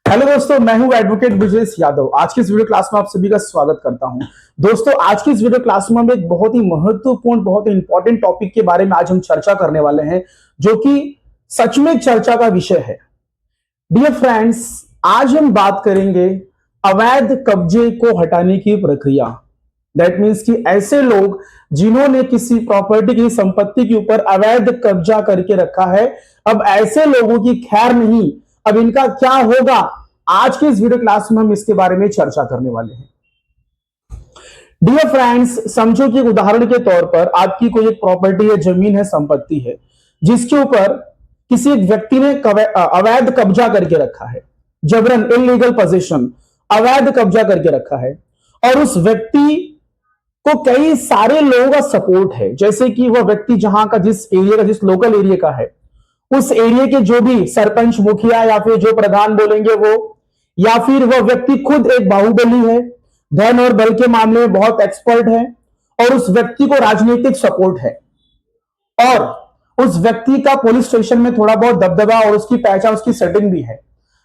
Hello दोस्तों, मैं हूं एडवोकेट ब्रिजेश यादव। आज की इस वीडियो क्लास में आप सभी का स्वागत करता हूं। दोस्तों, आज की इस वीडियो क्लास में हम एक बहुत ही महत्वपूर्ण, बहुत ही इंपॉर्टेंट टॉपिक के बारे में आज हम चर्चा करने वाले हैं, जो कि सच में चर्चा का विषय है। डियर फ्रेंड्स, आज हम बात करेंगे अवैध कब्जे को हटाने की प्रक्रिया। दैट मीन्स कि ऐसे लोग जिन्होंने किसी प्रॉपर्टी की, संपत्ति के ऊपर अवैध कब्जा करके रखा है, अब ऐसे लोगों की खैर नहीं, अब इनका क्या होगा। आज के इस वीडियो क्लास में हम इसके बारे में चर्चा करने वाले हैं। डियर फ्रेंड्स, समझो कि एक उदाहरण के तौर पर आपकी कोई एक प्रॉपर्टी है, जमीन है, संपत्ति है, जिसके ऊपर किसी एक व्यक्ति ने अवैध कब्जा करके रखा है। जबरन, इलीगल पोजीशन, अवैध कब्जा करके रखा है, और उस व्यक्ति को कई सारे लोगों का सपोर्ट है। जैसे कि वह व्यक्ति जहां का, जिस एरिया का, जिस लोकल एरिया का है, उस एरिया के जो भी सरपंच, मुखिया या फिर जो प्रधान बोलेंगे वो, या फिर वह व्यक्ति खुद एक बाहुबली है, धन और बल के मामले में बहुत एक्सपर्ट है, और उस व्यक्ति को राजनीतिक सपोर्ट है, और उस व्यक्ति का पुलिस स्टेशन में थोड़ा बहुत दबदबा और उसकी पहचान, उसकी सेटिंग भी है।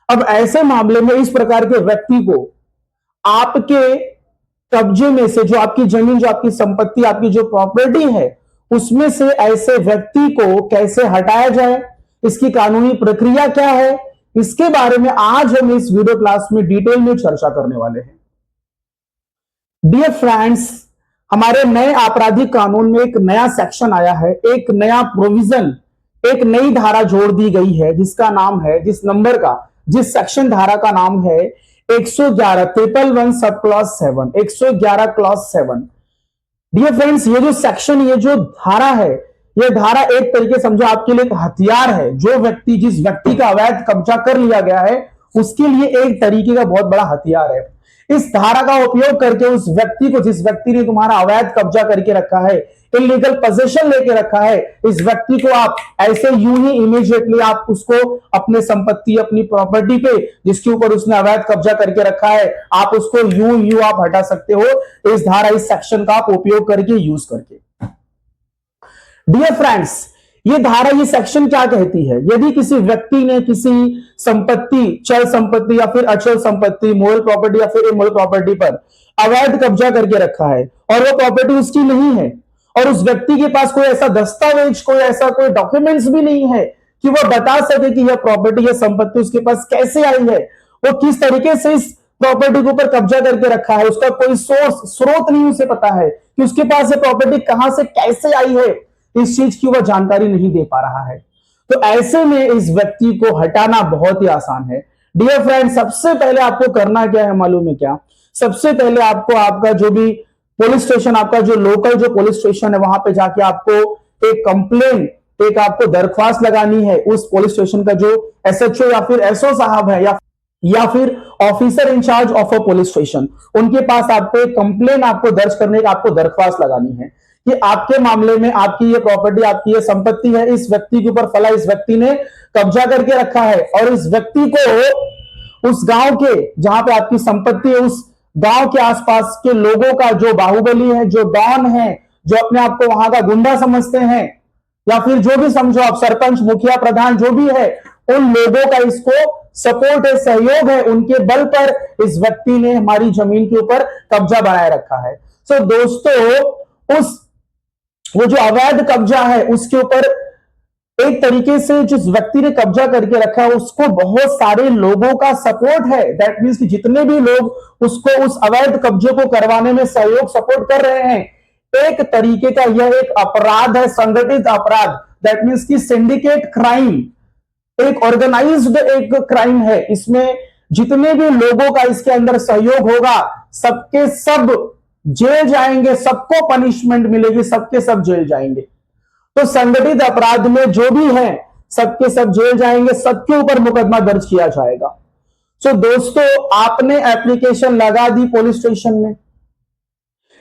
अब ऐसे मामले में इस प्रकार के व्यक्ति को आपके कब्जे में से, जो आपकी जमीन, जो आपकी संपत्ति, आपकी जो प्रॉपर्टी है, उसमें से ऐसे व्यक्ति को कैसे हटाया जाए, इसकी कानूनी प्रक्रिया क्या है, इसके बारे में आज हम इस वीडियो क्लास में डिटेल में चर्चा करने वाले हैं। डियर फ्रेंड्स, हमारे नए आपराधिक कानून में एक नया सेक्शन आया है, एक नया प्रोविजन, एक नई धारा जोड़ दी गई है, जिसका नाम है, जिस नंबर का, जिस सेक्शन धारा का नाम है 111 111 sub clause 7, 111 clause 7। Dear friends, ये जो सेक्शन, ये जो धारा है, ये धारा एक तरीके समझो आपके लिए एक हथियार है। जो व्यक्ति, जिस व्यक्ति का अवैध कब्जा कर लिया गया है, उसके लिए एक तरीके का बहुत बड़ा हथियार है। इस धारा का उपयोग करके उस व्यक्ति को, जिस व्यक्ति ने तुम्हारा अवैध कब्जा करके रखा है, इलीगल पोजीशन लेके रखा है, इस व्यक्ति को आप ऐसे यूं ही इमीडिएटली आप उसको अपने संपत्ति, अपनी प्रॉपर्टी पे जिसके ऊपर उसने अवैध कब्जा करके रखा है, आप उसको यूं आप हटा सकते हो, इस धारा, इस सेक्शन का आप उपयोग करके, यूज करके। डियर फ्रेंड्स, ये धारा, ये सेक्शन क्या कहती है? यदि किसी व्यक्ति ने किसी संपत्ति, चल संपत्ति या फिर अचल संपत्ति, मोरल प्रॉपर्टी या फिर इमोरल प्रॉपर्टी पर अवैध कब्जा करके रखा है, और वो प्रॉपर्टी उसकी नहीं है, और उस व्यक्ति के पास कोई ऐसा दस्तावेज, कोई ऐसा कोई डॉक्यूमेंट्स भी नहीं है कि वो बता सके कि यह प्रॉपर्टी, यह संपत्ति उसके पास कैसे आई है, वो किस तरीके से इस प्रॉपर्टी के ऊपर कब्जा करके रखा है, उसका कोई सोर्स, स्रोत नहीं उसे पता है कि उसके पास ये प्रॉपर्टी कहां से कैसे आई है, इस चीज की वह जानकारी नहीं दे पा रहा है। तो ऐसे में इस व्यक्ति को हटाना बहुत ही आसान है। डियर फ्रेंड, सबसे पहले आपको करना क्या है मालूम है क्या? सबसे पहले आपको, आपका जो भी पुलिस स्टेशन, आपका जो लोकल जो पुलिस स्टेशन है, वहां पे जाके आपको एक कंप्लेन, एक आपको दरख्वास्त लगानी है। उस पुलिस स्टेशन का जो एसएचओ या फिर एसओ साहब है, या फिर officer in-charge of a police station, उनके पास आपको एक कंप्लेन आपको दर्ज करने का, आपको दरख्वास्त लगानी है कि आपके मामले में आपकी ये प्रॉपर्टी, आपकी ये संपत्ति है, इस व्यक्ति के ऊपर फला, इस व्यक्ति ने कब्जा करके रखा है, और इस व्यक्ति को उस गांव के, जहां पे आपकी संपत्ति है, उस गांव के आसपास के लोगों का, जो बाहुबली है, जो डॉन है, जो अपने आप को वहां का गुंडा समझते हैं, या फिर जो भी समझो आप, सरपंच, मुखिया, प्रधान, जो भी है, उन लोगों का इसको सपोर्ट है, सहयोग है, उनके बल पर इस व्यक्ति ने हमारी जमीन के ऊपर कब्जा बनाए रखा है। सो दोस्तों, उस वो जो अवैध कब्जा है, उसके ऊपर एक तरीके से जिस व्यक्ति ने कब्जा करके रखा है, उसको बहुत सारे लोगों का सपोर्ट है। दैट मीन्स कि जितने भी लोग उसको, उस अवैध कब्जे को करवाने में सहयोग, सपोर्ट कर रहे हैं, एक तरीके का यह एक अपराध है, संगठित अपराध। दैट मीन्स कि सिंडिकेट क्राइम, एक ऑर्गेनाइज्ड एक क्राइम है। इसमें जितने भी लोगों का इसके अंदर सहयोग होगा, सबके सब जेल जाएंगे, सबको पनिशमेंट मिलेगी, सबके सब जेल जाएंगे। तो संगठित अपराध में जो भी है, सबके सब जेल जाएंगे, सबके ऊपर मुकदमा दर्ज किया जाएगा। तो दोस्तों, आपने एप्लीकेशन लगा दी पुलिस स्टेशन में,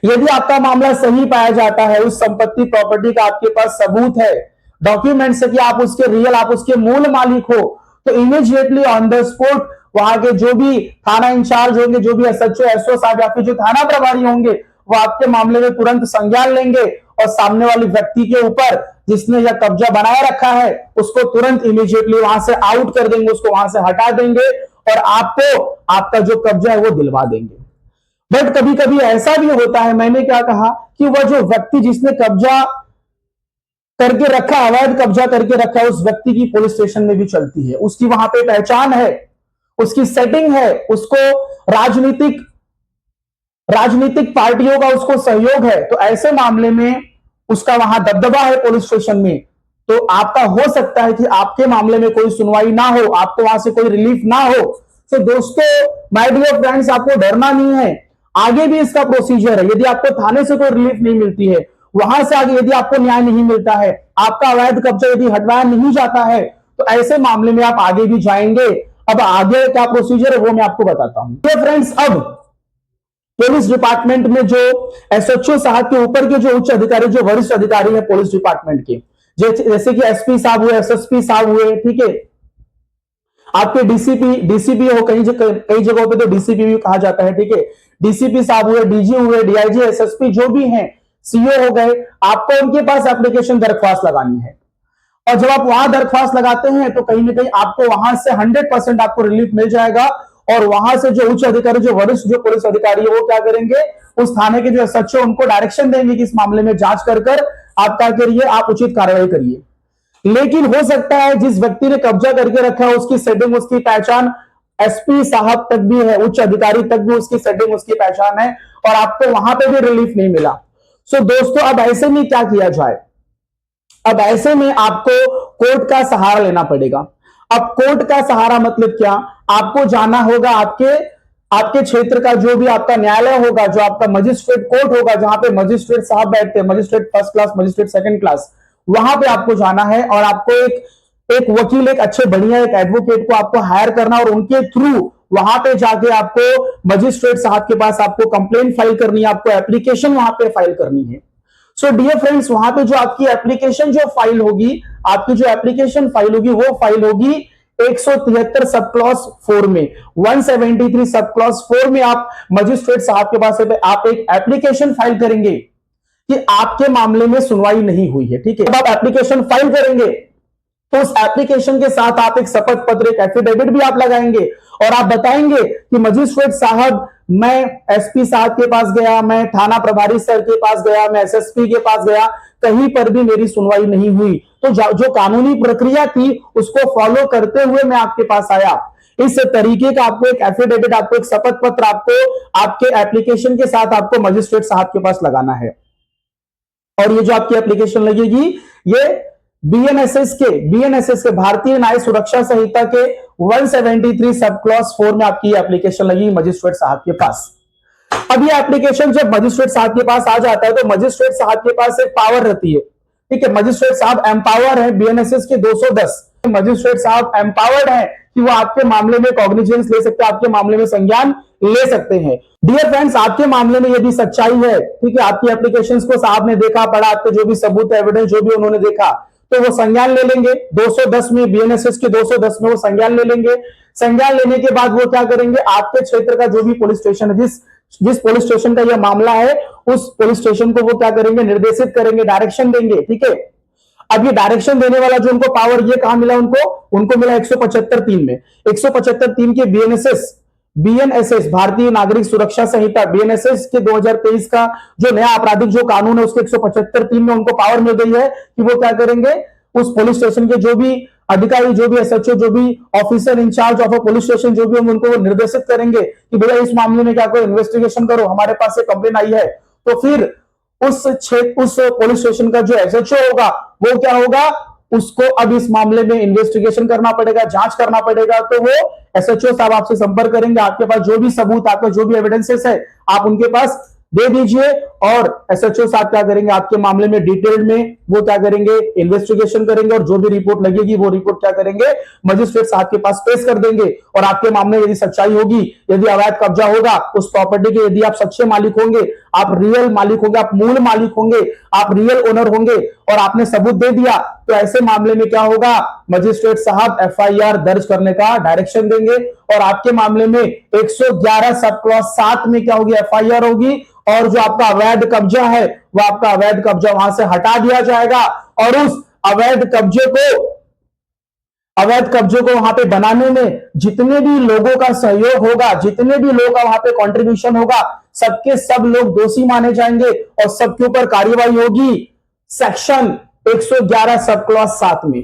यदि आपका मामला सही पाया जाता है, उस संपत्ति, प्रॉपर्टी का आपके पास सबूत है, डॉक्यूमेंट्स है कि आप उसके रियल, आप उसके मूल मालिक हो, तो इमीडिएटली ऑन द स्पॉट वहां के जो भी थाना इंचार्ज होंगे, जो भी एसएचओ, एसओ साहब या फिर जो थाना प्रभारी होंगे, वो आपके मामले में तुरंत संज्ञान लेंगे, और सामने वाले व्यक्ति के ऊपर, जिसने यह कब्जा बनाए रखा है, उसको तुरंत इमीडिएटली वहां से आउट कर देंगे, उसको वहां से हटा देंगे, और आपको आपका जो कब्जा है वो दिलवा देंगे। बट कभी कभी ऐसा भी होता है, मैंने क्या कहा कि वह जो व्यक्ति जिसने कब्जा करके रखा, अवैध कब्जा करके रखा है, उस व्यक्ति की पुलिस स्टेशन में भी चलती है, उसकी वहां पे पहचान है, उसकी सेटिंग है, उसको राजनीतिक राजनीतिक पार्टियों का उसको सहयोग है, तो ऐसे मामले में उसका वहां दबदबा है पुलिस स्टेशन में, तो आपका हो सकता है कि आपके मामले में कोई सुनवाई ना हो, आपको वहां से कोई रिलीफ ना हो। तो दोस्तों, माय डियर फ्रेंड्स, आपको डरना नहीं है, आगे भी इसका प्रोसीजर है। यदि आपको थाने से कोई रिलीफ नहीं मिलती है, वहां से आगे यदि आपको न्याय नहीं मिलता है, आपका अवैध कब्जा यदि हटवाया नहीं जाता है, तो ऐसे मामले में आप आगे भी जाएंगे। अब आगे क्या प्रोसीजर है वो मैं आपको बताता हूं। तो फ्रेंड्स, अब पुलिस डिपार्टमेंट में जो एसएचओ साहब के ऊपर के जो उच्च अधिकारी, जो वरिष्ठ अधिकारी है पुलिस डिपार्टमेंट के, जैसे कि एसपी साहब हुए, एसएसपी साहब हुए, ठीक है, आपके डीसीपी हो, कई जगहों पे तो डीसीपी भी कहा जाता है, ठीक है, डीसीपी साहब हुए, डीजी हुए, डीआईजी, एसएसपी जो भी हैं, सीओ हो गए, आपको उनके पास एप्लीकेशन दरख्वास्त लगानी है। और जब आप वहां दरख्वास्त लगाते हैं तो कहीं ना कहीं आपको वहां से 100% आपको रिलीफ मिल जाएगा, और वहां से जो उच्च अधिकारी, जो वरिष्ठ जो पुलिस अधिकारी है, वो क्या करेंगे, उस थाने के जो एसएचओ उनको डायरेक्शन देंगे कि इस मामले में जांच कर आप क्या करिए, आप उचित कार्रवाई करिए। लेकिन हो सकता है जिस व्यक्ति ने कब्जा करके रखा है उसकी सेटिंग, उसकी पहचान एसपी साहब तक भी है, उच्च अधिकारी तक भी उसकी सेटिंग, उसकी पहचान है, और आपको वहां पे भी रिलीफ नहीं मिला। सो दोस्तों, अब ऐसे में क्या किया जाए? अब ऐसे में आपको कोर्ट का सहारा लेना पड़ेगा। अब कोर्ट का सहारा मतलब क्या? आपको जाना होगा आपके क्षेत्र का जो भी आपका न्यायालय होगा, जो आपका मजिस्ट्रेट कोर्ट होगा, जहां पे मजिस्ट्रेट साहब बैठते हैं, magistrate first class, magistrate second class, वहां पे आपको जाना है, और आपको एक वकील, एक अच्छे बढ़िया एक एडवोकेट को आपको हायर करना, और उनके थ्रू वहां पे जाके आपको मजिस्ट्रेट साहब के पास आपको कंप्लेंट फाइल करनी है, आपको एप्लीकेशन वहां पे फाइल करनी है। सो डियर फ्रेंड्स, वहां पे जो आपकी एप्लीकेशन जो फाइल होगी, आपकी जो एप्लीकेशन फाइल होगी, वो फाइल होगी 173 सब क्लॉज 4 में, 173 सब क्लॉज 4 में आप मजिस्ट्रेट साहब के पास आप एक एप्लीकेशन फाइल करेंगे कि आपके मामले में सुनवाई नहीं हुई है, ठीक है। अब आप एप्लीकेशन फाइल करेंगे तो उस एप्लीकेशन के साथ आप एक शपथ पत्र, एक एफिडेविट भी आप लगाएंगे, और आप बताएंगे कि मजिस्ट्रेट साहब, मैं एसपी साहब के पास गया, मैं थाना प्रभारी सर के पास गया, मैं एसएसपी के पास गया, कहीं पर भी मेरी सुनवाई नहीं हुई, तो जो कानूनी प्रक्रिया थी उसको फॉलो करते हुए मैं आपके पास आया। इस तरीके का आपको एक एफिडेविट, आपको एक शपथ पत्र, आपको आपके एप्लीकेशन के साथ आपको मजिस्ट्रेट साहब के पास लगाना है। और ये जो आपकी एप्लीकेशन लगेगी, ये बीएनएसएस के भारतीय न्याय सुरक्षा संहिता के 173 सब क्लॉज 4 में आपकी एप्लीकेशन लगी मजिस्ट्रेट साहब के पास। अब ये एप्लीकेशन जब मजिस्ट्रेट साहब के पास आ जाता है तो मजिस्ट्रेट साहब के पास एक पावर रहती है, ठीक है, मजिस्ट्रेट साहब एम्पावर है बीएनएसएस के 210, मजिस्ट्रेट साहब एम्पावर्ड है कि वो आपके मामले में कॉग्निजेंस ले सकते हैं, आपके मामले में संज्ञान ले सकते हैं। डियर फ्रेंड्स, आपके मामले में यदि सच्चाई है, ठीक है, आपकी एप्लीकेशंस को साहब ने देखा, पढ़ा, आपके जो भी सबूत, एविडेंस जो भी उन्होंने देखा, तो वो संज्ञान ले लेंगे 210 में, बीएनएसएस के 210 में वो संज्ञान ले लेंगे। संज्ञान लेने के बाद वो क्या करेंगे, आपके क्षेत्र का जो भी पुलिस स्टेशन है, जिस पुलिस स्टेशन का यह मामला है, उस पुलिस स्टेशन को वो क्या करेंगे, निर्देशित करेंगे, डायरेक्शन देंगे, ठीक है। अब ये डायरेक्शन देने वाला जो उनको पावर, ये कहां मिला उनको मिला 175(3) में, 175(3) के बीएनएसएस भारतीय नागरिक सुरक्षा संहिता, बीएनएसएस के 2023 का जो नया आपराधिक जो कानून है, उसके 175(3) में उनको पावर मिल गई है कि वो क्या करेंगे, उस पुलिस स्टेशन के जो भी अधिकारी, जो भी एसएचओ, जो भी officer in-charge of a police station जो भी होंगे, उनको वो निर्देशित करेंगे कि भैया इस मामले में क्या करो, इन्वेस्टिगेशन करो, हमारे पास एक कंप्लेन आई है। तो फिर उस पुलिस स्टेशन का जो एसएचओ होगा, वो क्या होगा, उसको अब इस मामले में इन्वेस्टिगेशन करना पड़ेगा, जांच करना पड़ेगा, तो वो एसएचओ साहब आपसे संपर्क करेंगे, आपके पास जो भी सबूत, आपका जो भी एविडेंसेस है, आप उनके पास दे दीजिए, और एसएचओ साहब क्या करेंगे, आपके मामले में डिटेल में वो क्या करेंगे, इन्वेस्टिगेशन करेंगे, और जो भी रिपोर्ट लगेगी वो रिपोर्ट क्या करेंगे, मजिस्ट्रेट साहब के पास पेश कर देंगे। और आपके मामले में यदि सच्चाई होगी, यदि अवैध कब्जा होगा उस प्रॉपर्टी के, यदि आप सच्चे मालिक होंगे, आप रियल मालिक होंगे, आप मूल मालिक होंगे, आप रियल ओनर होंगे, और आपने सबूत दे दिया, तो ऐसे मामले में क्या होगा, मजिस्ट्रेट साहब एफआईआर दर्ज करने का डायरेक्शन देंगे, और आपके मामले में 111 सब क्लॉज 7 में क्या होगी, एफआईआर होगी, और जो आपका अवैध कब्जा है, वह आपका अवैध कब्जा वहां से हटा दिया जाएगा, और उस अवैध कब्जे को अवैध कब्जों को वहां पे बनाने में जितने भी लोगों का सहयोग होगा, जितने भी लोगों का वहां पे कंट्रीब्यूशन होगा, सबके सब लोग दोषी माने जाएंगे और सबके ऊपर कार्रवाई होगी सेक्शन 111 सब क्लॉज 7 में।